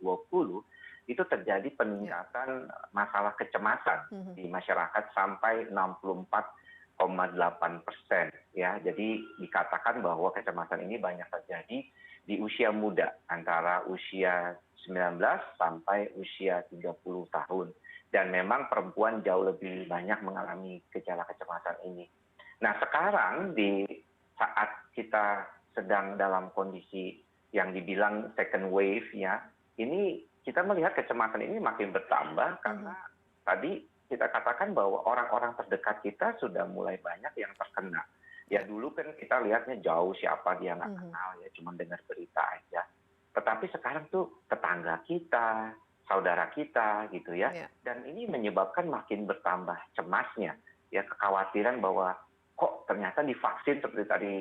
itu terjadi peningkatan masalah kecemasan di masyarakat sampai 64,8%. Ya, jadi dikatakan bahwa kecemasan ini banyak terjadi di usia muda, antara usia 19 sampai usia 30 tahun. Dan memang perempuan jauh lebih banyak mengalami gejala kecemasan ini. Nah, sekarang di saat kita sedang dalam kondisi yang dibilang second wave ya, ini kita melihat kecemasan ini makin bertambah karena tadi kita katakan bahwa orang-orang terdekat kita sudah mulai banyak yang terkena. Ya dulu kan kita lihatnya jauh siapa dia nggak kenal ya, cuma dengar berita aja. Tetapi sekarang tuh tetangga kita, saudara kita gitu ya. Dan ini menyebabkan makin bertambah cemasnya. Ya kekhawatiran bahwa kok ternyata divaksin seperti tadi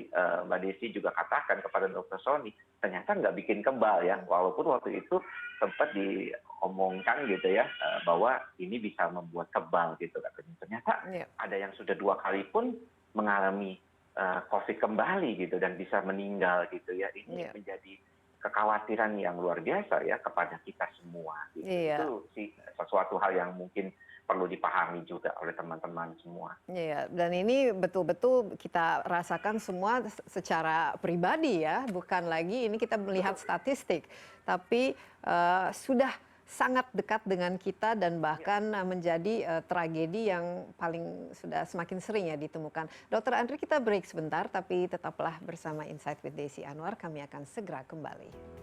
Mbak Desi juga katakan kepada Dr. Sony, ternyata nggak bikin kebal ya, walaupun waktu itu sempat diomongkan gitu ya, bahwa ini bisa membuat kebal gitu katanya. Ternyata Iya. ada yang sudah 2 kali pun mengalami COVID kembali gitu dan bisa meninggal gitu ya. Ini Iya. menjadi kekhawatiran yang luar biasa ya kepada kita semua gitu. Itu Iya. sih sesuatu hal yang mungkin perlu dipahami juga oleh teman-teman semua. Iya, dan ini betul-betul kita rasakan semua secara pribadi ya, bukan lagi ini kita melihat statistik, tapi sudah sangat dekat dengan kita dan bahkan menjadi tragedi yang paling sudah semakin sering ya ditemukan. Dokter Andri, kita break sebentar, tapi tetaplah bersama Insight with Desi Anwar, kami akan segera kembali.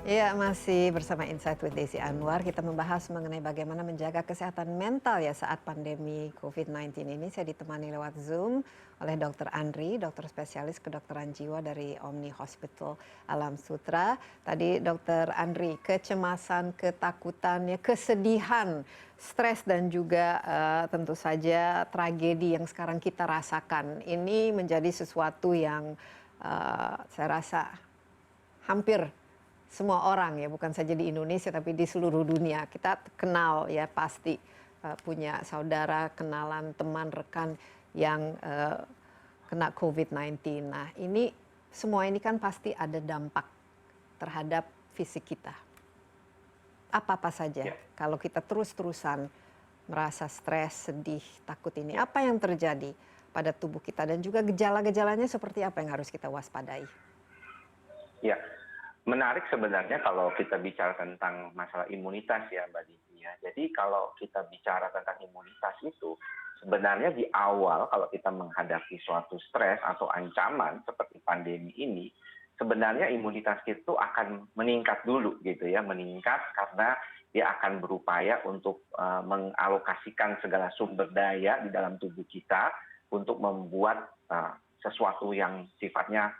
Ya, masih bersama Insight with Desi Anwar. Kita membahas mengenai bagaimana menjaga kesehatan mental ya saat pandemi COVID-19 ini. Saya ditemani lewat Zoom oleh Dr. Andri, dokter spesialis kedokteran jiwa dari Omni Hospital Alam Sutra. Tadi Dr. Andri, kecemasan, ketakutan, ya, kesedihan, stres dan juga tentu saja tragedi yang sekarang kita rasakan. Ini menjadi sesuatu yang saya rasa hampir semua orang ya, bukan saja di Indonesia tapi di seluruh dunia. Kita kenal ya, pasti punya saudara, kenalan, teman, rekan yang kena COVID-19. Nah, ini semua ini kan pasti ada dampak terhadap fisik kita. Apa-apa saja kalau kita terus-terusan merasa stres, sedih, takut ini, apa yang terjadi pada tubuh kita dan juga gejala-gejalanya seperti apa yang harus kita waspadai? Ya, menarik sebenarnya kalau kita bicara tentang masalah imunitas ya Mbak Dini ya. Jadi kalau kita bicara tentang imunitas itu, sebenarnya di awal kalau kita menghadapi suatu stres atau ancaman seperti pandemi ini, sebenarnya imunitas itu akan meningkat dulu gitu ya. Meningkat karena dia akan berupaya untuk mengalokasikan segala sumber daya di dalam tubuh kita untuk membuat sesuatu yang sifatnya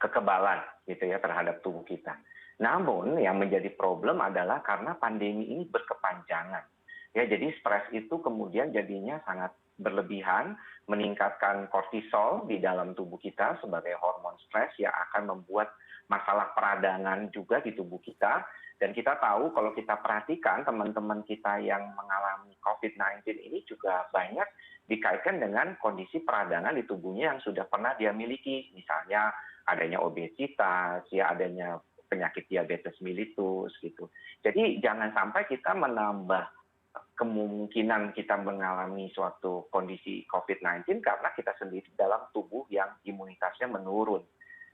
kekebalan gitu ya terhadap tubuh kita. Namun yang menjadi problem adalah karena pandemi ini berkepanjangan. Ya, jadi stres itu kemudian jadinya sangat berlebihan, meningkatkan kortisol di dalam tubuh kita sebagai hormon stres yang akan membuat masalah peradangan juga di tubuh kita. Dan kita tahu kalau kita perhatikan teman-teman kita yang mengalami COVID-19 ini juga banyak dikaitkan dengan kondisi peradangan di tubuhnya yang sudah pernah dia miliki. Misalnya adanya obesitas, ya adanya penyakit diabetes mellitus gitu. Jadi jangan sampai kita menambah kemungkinan kita mengalami suatu kondisi COVID-19 karena kita sendiri dalam tubuh yang imunitasnya menurun.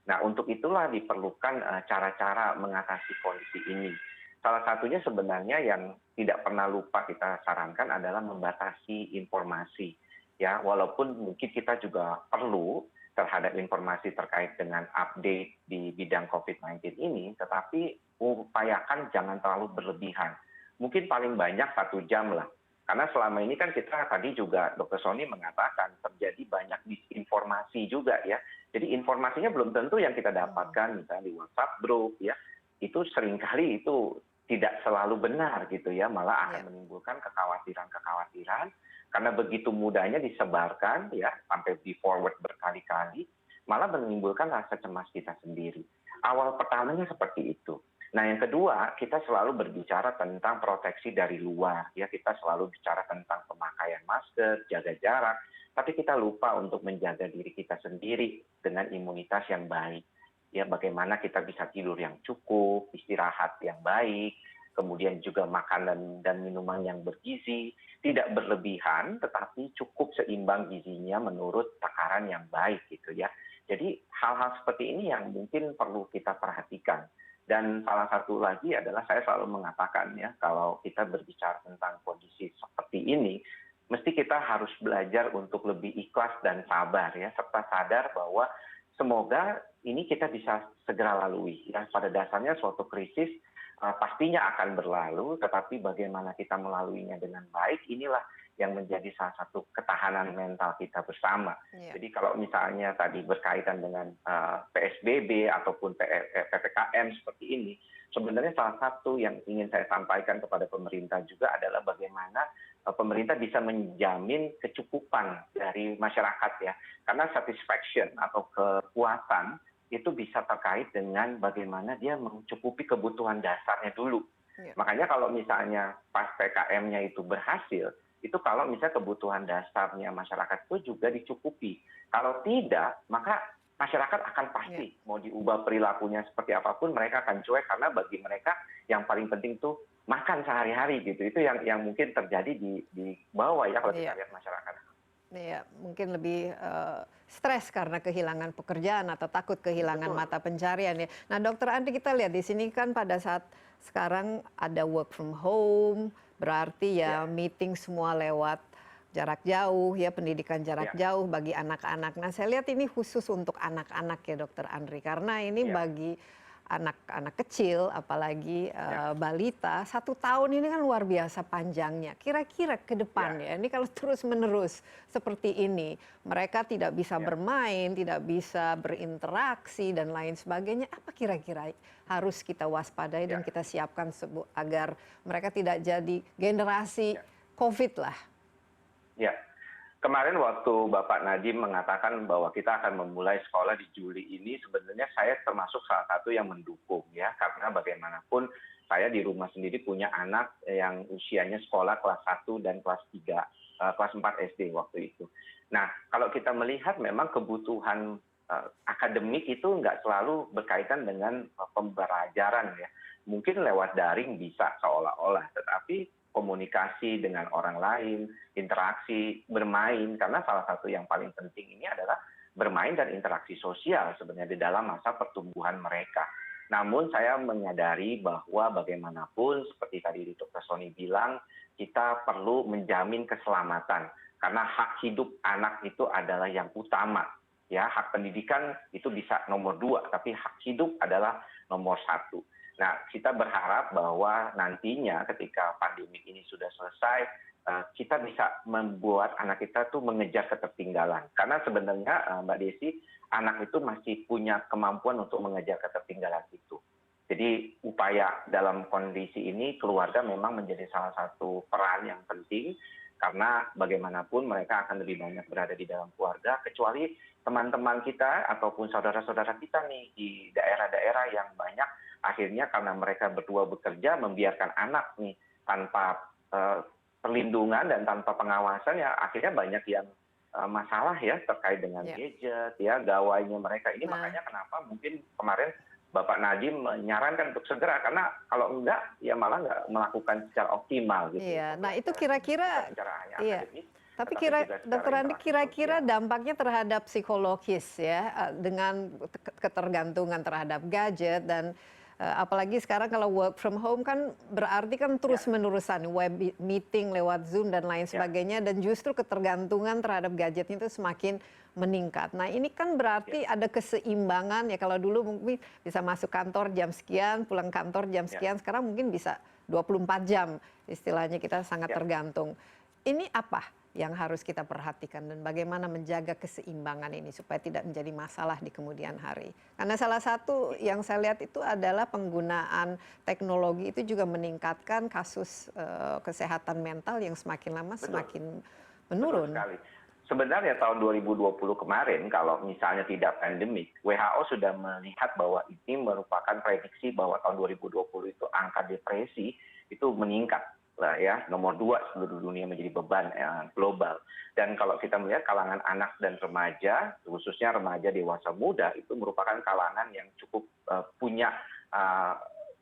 Nah, untuk itulah diperlukan cara-cara mengatasi kondisi ini. Salah satunya sebenarnya yang tidak pernah lupa kita sarankan adalah membatasi informasi. Ya, walaupun mungkin kita juga perlu terhadap informasi terkait dengan update di bidang COVID-19 ini, tetapi upayakan jangan terlalu berlebihan. Mungkin paling banyak 1 jam lah. Karena selama ini kan kita tadi juga Dr. Sony mengatakan terjadi banyak disinformasi juga ya. Jadi informasinya belum tentu yang kita dapatkan misalnya di WhatsApp group ya. Itu seringkali itu tidak selalu benar gitu ya, malah akan menimbulkan kekhawatiran-kekhawatiran karena begitu mudahnya disebarkan ya sampai di forward berkali-kali, malah menimbulkan rasa cemas kita sendiri. Awal pertamanya seperti itu. Nah, yang kedua, kita selalu berbicara tentang proteksi dari luar. Ya, kita selalu bicara tentang pemakaian masker, jaga jarak, tapi kita lupa untuk menjaga diri kita sendiri dengan imunitas yang baik. Ya, bagaimana kita bisa tidur yang cukup, istirahat yang baik, kemudian juga makanan dan minuman yang bergizi, tidak berlebihan, tetapi cukup seimbang gizinya menurut takaran yang baik gitu ya. Jadi hal-hal seperti ini yang mungkin perlu kita perhatikan. Dan salah satu lagi adalah saya selalu mengatakan ya, kalau kita berbicara tentang kondisi seperti ini, mesti kita harus belajar untuk lebih ikhlas dan sabar ya, serta sadar bahwa semoga ini kita bisa segera lalui. Ya, pada dasarnya suatu krisis pastinya akan berlalu, tetapi bagaimana kita melaluinya dengan baik, inilah yang menjadi salah satu ketahanan mental kita bersama. Iya. Jadi kalau misalnya tadi berkaitan dengan PSBB ataupun PPKM seperti ini, sebenarnya salah satu yang ingin saya sampaikan kepada pemerintah juga adalah bagaimana pemerintah bisa menjamin kecukupan dari masyarakat ya. Karena satisfaction atau kepuasan itu bisa terkait dengan bagaimana dia mencukupi kebutuhan dasarnya dulu. Iya. Makanya kalau misalnya pas PKM-nya itu berhasil, itu kalau misalnya kebutuhan dasarnya masyarakat itu juga dicukupi. Kalau tidak, maka masyarakat akan pasti mau diubah perilakunya seperti apapun, mereka akan cuek karena bagi mereka yang paling penting tuh makan sehari-hari gitu. Itu yang mungkin terjadi di bawah ya kalau kita lihat masyarakat. Iya, mungkin lebih stres karena kehilangan pekerjaan atau takut kehilangan mata pencarian ya. Nah, Dokter Andri, kita lihat di sini kan pada saat sekarang ada work from home, berarti ya meeting semua lewat jarak jauh ya, pendidikan jarak jauh bagi anak-anak. Nah, saya lihat ini khusus untuk anak-anak ya, Dokter Andri, karena ini bagi anak-anak kecil, apalagi balita, 1 tahun ini kan luar biasa panjangnya. Kira-kira ke depan ya, ini kalau terus-menerus seperti ini, mereka tidak bisa bermain, tidak bisa berinteraksi, dan lain sebagainya, apa kira-kira harus kita waspadai dan kita siapkan agar mereka tidak jadi generasi COVID lah? Ya. Kemarin waktu Bapak Nadiem mengatakan bahwa kita akan memulai sekolah di Juli ini, sebenarnya saya termasuk salah satu yang mendukung ya, karena bagaimanapun saya di rumah sendiri punya anak yang usianya sekolah kelas 1 dan kelas 3, kelas 4 SD waktu itu. Nah, kalau kita melihat memang kebutuhan akademik itu nggak selalu berkaitan dengan pembelajaran ya. Mungkin lewat daring bisa seolah-olah, tetapi komunikasi dengan orang lain, interaksi, bermain, karena salah satu yang paling penting ini adalah bermain dan interaksi sosial sebenarnya di dalam masa pertumbuhan mereka. Namun saya menyadari bahwa bagaimanapun seperti tadi Dr. Sony bilang, kita perlu menjamin keselamatan karena hak hidup anak itu adalah yang utama. Ya, hak pendidikan itu bisa nomor 2, tapi hak hidup adalah nomor 1. Nah, kita berharap bahwa nantinya ketika pandemi ini sudah selesai, kita bisa membuat anak kita tuh mengejar ketertinggalan. Karena sebenarnya Mbak Desi, anak itu masih punya kemampuan untuk mengejar ketertinggalan itu. Jadi upaya dalam kondisi ini keluarga memang menjadi salah satu peran yang penting, karena bagaimanapun mereka akan lebih banyak berada di dalam keluarga, kecuali teman-teman kita ataupun saudara-saudara kita nih di daerah-daerah yang banyak akhirnya karena mereka berdua bekerja membiarkan anak nih tanpa perlindungan dan tanpa pengawasan, ya akhirnya banyak yang masalah ya terkait dengan gadget ya, gawainya mereka ini. Makanya kenapa mungkin kemarin Bapak Nadiem menyarankan untuk segera, karena kalau enggak ya malah nggak melakukan secara optimal gitu. Iya, nah itu kira-kira tapi Dokter Andi, kira-kira dampaknya terhadap psikologis ya dengan ketergantungan terhadap gadget dan apalagi sekarang kalau work from home kan berarti kan terus-menerusan web meeting lewat Zoom dan lain sebagainya, dan justru ketergantungan terhadap gadget itu semakin meningkat. Nah, ini kan berarti ada keseimbangan ya, kalau dulu mungkin bisa masuk kantor jam sekian, pulang kantor jam sekian, sekarang mungkin bisa 24 jam istilahnya, kita sangat tergantung. Ini apa yang harus kita perhatikan dan bagaimana menjaga keseimbangan ini supaya tidak menjadi masalah di kemudian hari? Karena salah satu yang saya lihat itu adalah penggunaan teknologi itu juga meningkatkan kasus kesehatan mental yang semakin lama semakin menurun. Betul sekali. Sebenarnya tahun 2020 kemarin kalau misalnya tidak pandemik, WHO sudah melihat bahwa ini merupakan prediksi bahwa tahun 2020 itu angka depresi itu meningkat. Lah ya, nomor 2 seluruh dunia menjadi beban global. Dan kalau kita melihat kalangan anak dan remaja, khususnya remaja dewasa muda, itu merupakan kalangan yang cukup punya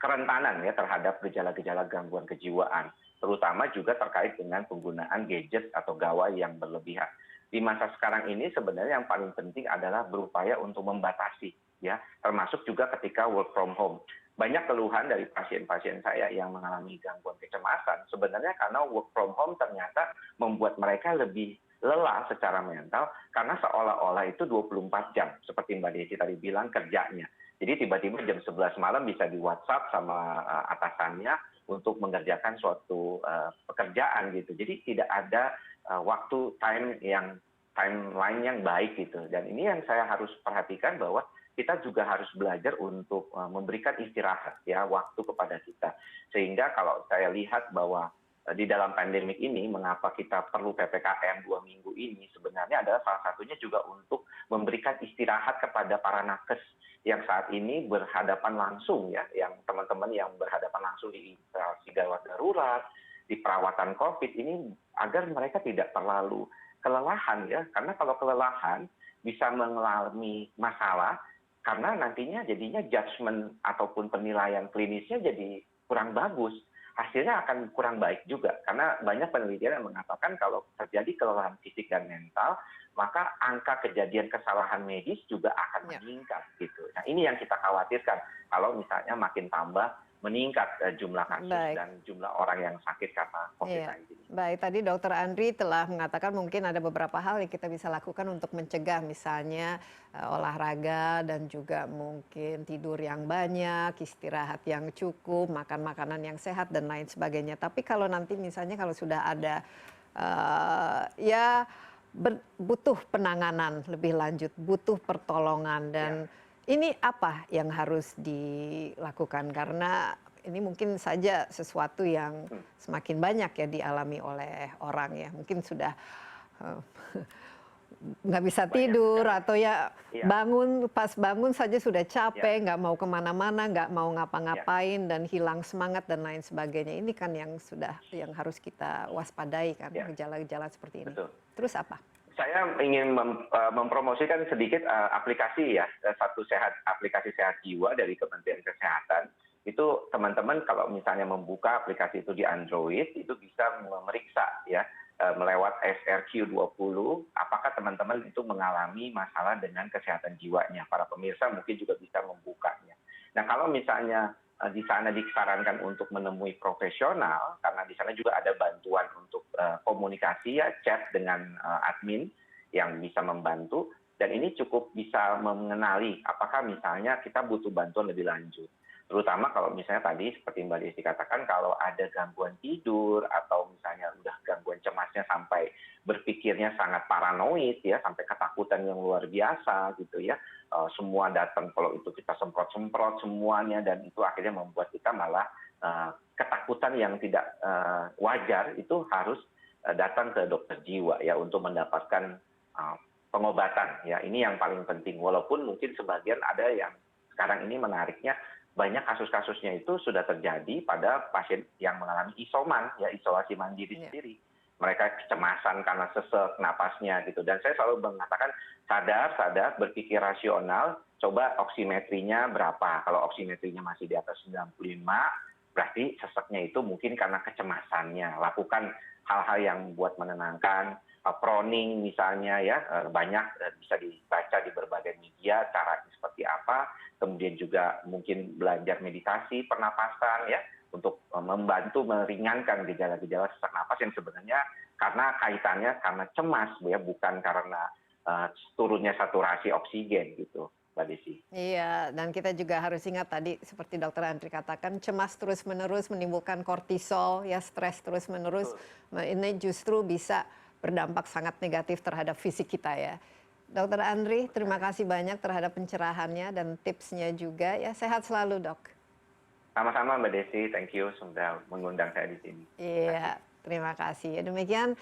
kerentanan ya terhadap gejala-gejala gangguan kejiwaan, terutama juga terkait dengan penggunaan gadget atau gawai yang berlebihan. Di masa sekarang ini sebenarnya yang paling penting adalah berupaya untuk membatasi ya, termasuk juga ketika work from home. Banyak keluhan dari pasien-pasien saya yang mengalami gangguan kecemasan sebenarnya karena work from home ternyata membuat mereka lebih lelah secara mental, karena seolah-olah itu 24 jam seperti Mbak Desi tadi bilang kerjanya. Jadi tiba-tiba jam 11 malam bisa di WhatsApp sama atasannya, untuk mengerjakan suatu pekerjaan gitu. Jadi tidak ada timeline yang baik gitu. Dan ini yang saya harus perhatikan bahwa kita juga harus belajar untuk memberikan istirahat ya, waktu kepada kita. Sehingga kalau saya lihat bahwa di dalam pandemik ini, mengapa kita perlu PPKM 2 minggu ini, sebenarnya adalah salah satunya juga untuk memberikan istirahat kepada para nakes yang saat ini berhadapan langsung ya, yang teman-teman yang berhadapan langsung di instalasi gawat darurat, di perawatan COVID ini, agar mereka tidak terlalu kelelahan ya, karena kalau kelelahan bisa mengalami masalah, karena nantinya jadinya judgement ataupun penilaian klinisnya jadi kurang bagus. Hasilnya akan kurang baik juga, karena banyak penelitian yang mengatakan kalau terjadi kelelahan fisik dan mental, maka angka kejadian kesalahan medis juga akan meningkat gitu. Nah ini yang kita khawatirkan kalau misalnya makin tambah meningkat jumlah kasus dan jumlah orang yang sakit karena COVID-19. Baik, tadi Dr. Andri telah mengatakan mungkin ada beberapa hal yang kita bisa lakukan untuk mencegah, misalnya olahraga dan juga mungkin tidur yang banyak, istirahat yang cukup, makan makanan yang sehat dan lain sebagainya. Tapi kalau nanti misalnya kalau sudah ada butuh penanganan lebih lanjut, butuh pertolongan, dan ini apa yang harus dilakukan? Karena ini mungkin saja sesuatu yang semakin banyak ya dialami oleh orang ya. Mungkin sudah nggak bisa tidur atau pas bangun saja sudah capek, nggak mau kemana-mana, nggak mau ngapa-ngapain dan hilang semangat dan lain sebagainya. Ini kan yang harus kita waspadai kan, gejala-gejala seperti ini. Betul. Terus apa? Saya ingin mempromosikan sedikit aplikasi ya, aplikasi sehat jiwa dari Kementerian Kesehatan. Itu teman-teman kalau misalnya membuka aplikasi itu di Android, itu bisa memeriksa ya, melewat SRQ20, apakah teman-teman itu mengalami masalah dengan kesehatan jiwanya. Para pemirsa mungkin juga bisa membukanya. Nah kalau misalnya di sana disarankan untuk menemui profesional, karena di sana juga ada bantuan untuk komunikasi ya, chat dengan admin yang bisa membantu, dan ini cukup bisa mengenali apakah misalnya kita butuh bantuan lebih lanjut. Terutama kalau misalnya tadi seperti Mbak Desi katakan, kalau ada gangguan tidur atau misalnya udah gangguan cemasnya sampai berpikirnya sangat paranoid ya, sampai ketakutan yang luar biasa gitu ya, semua datang, kalau itu kita semprot-semprot semuanya, dan itu akhirnya membuat kita malah ketakutan yang tidak wajar, itu harus datang ke dokter jiwa ya untuk mendapatkan pengobatan ya. Ini yang paling penting, walaupun mungkin sebagian ada yang sekarang ini menariknya, banyak kasus-kasusnya itu sudah terjadi pada pasien yang mengalami isoman, ya isolasi mandiri sendiri. Mereka kecemasan karena sesek napasnya gitu. Dan saya selalu mengatakan sadar, berpikir rasional, coba oksimetrinya berapa. Kalau oksimetrinya masih di atas 95, berarti seseknya itu mungkin karena kecemasannya. Lakukan hal-hal yang buat menenangkan, proning misalnya ya, banyak bisa dibaca di berbagai media caranya seperti apa. Kemudian juga mungkin belajar meditasi, pernapasan ya, untuk membantu meringankan gejala-gejala sesak napas yang sebenarnya karena kaitannya karena cemas ya, bukan karena turunnya saturasi oksigen gitu, Mbak Desi. Iya, dan kita juga harus ingat tadi seperti Dr. Andri katakan, cemas terus-menerus menimbulkan kortisol ya, stres terus-menerus. Ini justru bisa berdampak sangat negatif terhadap fisik kita ya. Dr. Andri, terima kasih banyak terhadap pencerahannya dan tipsnya juga ya. Sehat selalu, Dok. Sama-sama Mbak Desi, thank you sudah mengundang saya di sini. Iya, terima kasih. Demikian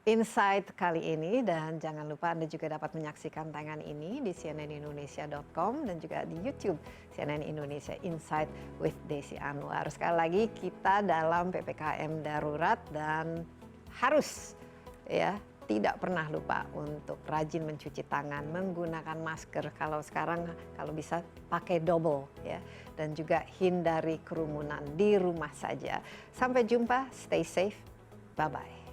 Insight kali ini, dan jangan lupa Anda juga dapat menyaksikan tayangan ini di cnnindonesia.com dan juga di YouTube CNN Indonesia Insight with Desi Anwar. Sekali lagi kita dalam PPKM darurat dan harus ya tidak pernah lupa untuk rajin mencuci tangan, menggunakan masker, kalau sekarang kalau bisa pakai double ya, dan juga hindari kerumunan di rumah saja. Sampai jumpa, stay safe, bye bye.